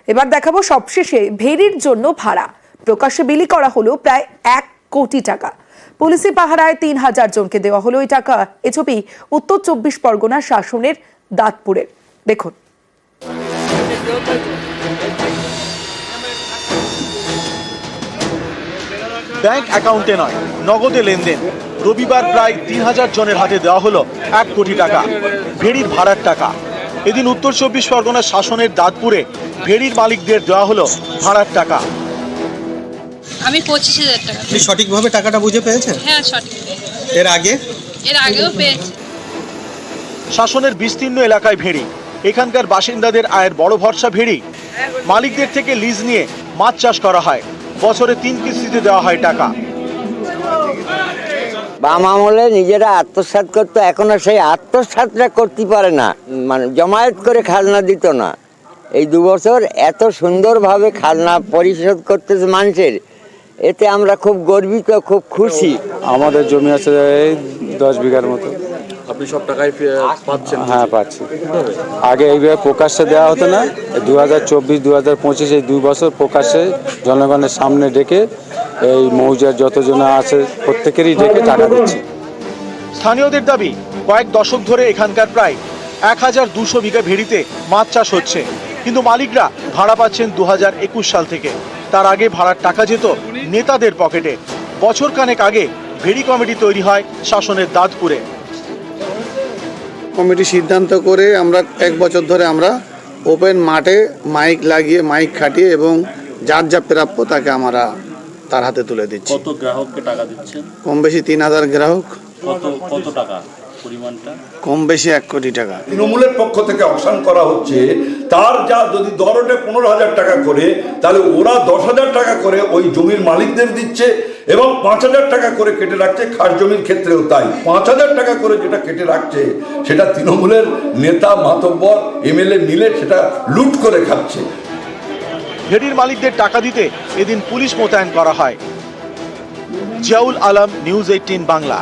এবার দেখাবো সবশেষে ভেরির জন্য ভাড়া প্রকাশ্যে বিলি করা হলো প্রায় 1 কোটি টাকা। পুলিশি পাহারায় 3000 জনকে দেওয়া হলো এই টাকা। এ ছবি উত্তর 24 পরগনার শাসনের দাঁতপুরের। দেখুন। ব্যাংক অ্যাকাউন্টে নয়, নগদে লেনদেন। রবিবার প্রায় 3000 জনের হাতে দেওয়া হলো 1 কোটি টাকা, ভেড়ির ভাড়ার টাকা। এদিন উত্তর 24 পরগনার শাসনের দাঁতপুরে ভেড়ির মালিকদের দেওয়া হলো ভাড়ার টাকা। আমি 25,000 টাকা। আপনি সঠিকভাবে টাকাটা বুঝে পেয়েছেন? হ্যাঁ, সঠিক। এর আগেও পেয়েছি। শাসনের বিস্তীর্ণ এলাকায় ভেড়ি, এখানকার বাসিন্দাদের আয়ের বড় ভরসা ভেড়ি। মালিকদের থেকে লিজ নিয়ে মাছ চাষ করা হয়, বছরে 3 কিস্তিতে দেওয়া হয় টাকা। বাম আমলে নিজেরা আত্মসাৎ করতো, এখনো সেই আত্মসাৎটা করতে পারে না, মানে জমায়েত করে খাজনা দিত না। এই 2 বছর এত সুন্দরভাবে খাজনা পরিশোধ করতেছে মানুষের, এতে আমরা খুব গর্বিত, খুব খুশি। আমাদের জমি আছে 10 বিঘার মতো। আপনি সব টাকাই পাচ্ছেন? হ্যাঁ, পাচ্ছি। আগে এইভাবে প্রকাশ্যে দেওয়া হতো না। 2024-2025 এই 2 বছর প্রকাশ্যে জনগণের সামনে ডেকে এই মৌজার যতজন আছে প্রত্যেকেরই ডেকে টাকা দিচ্ছি। স্থানীয়দের দাবি, কয়েক দশক ধরে এখানকার প্রায় 1200 বিঘা ভেড়িতে মাছ চাষ হচ্ছে, কিন্তু মালিকরা ভাড়া পাচ্ছেন 2021 সাল থেকে। তার আগে ভাড়ার টাকা যেত নেতাদের পকেটে। বছর খানেক আগে ভেড়ি কমিটি তৈরি হয় শাসনের দাঁতপুরে। কমিটি সিদ্ধান্ত করে আমরা 1 বছর ধরে আমরা ওপেন মাঠে মাইক লাগিয়ে, মাইক খাটিয়ে এবং যার যা প্রাপ্য তাকে আমরা তার হাতে তুলে দিচ্ছি। কত গ্রাহককে টাকা দিচ্ছেন? কম বেশি 3000 গ্রাহক। কত টাকা পরিমাণটা? কম বেশি 1 কোটি টাকা। তৃণমূলের পক্ষ থেকে অকশন করা হচ্ছে, তার যা যদি দরটা 15,000 টাকা করে, তাহলে ওরা 10,000 টাকা করে ওই জমির মালিকদের দিচ্ছে এবং 5,000 টাকা করে কেটে রাখছে। খাস জমির ক্ষেত্রেও তাই, 5,000 টাকা করে যেটা কেটে রাখছে সেটা তৃণমূলের নেতা, মাতব্বর, এমএলএ মিলে সেটা লুট করে খাচ্ছে। ভেড়ির মালিকদের টাকা দিতে এদিন পুলিশ মোতায়েন করা হয়। জিয়াউল আলম, নিউজ 18 বাংলা।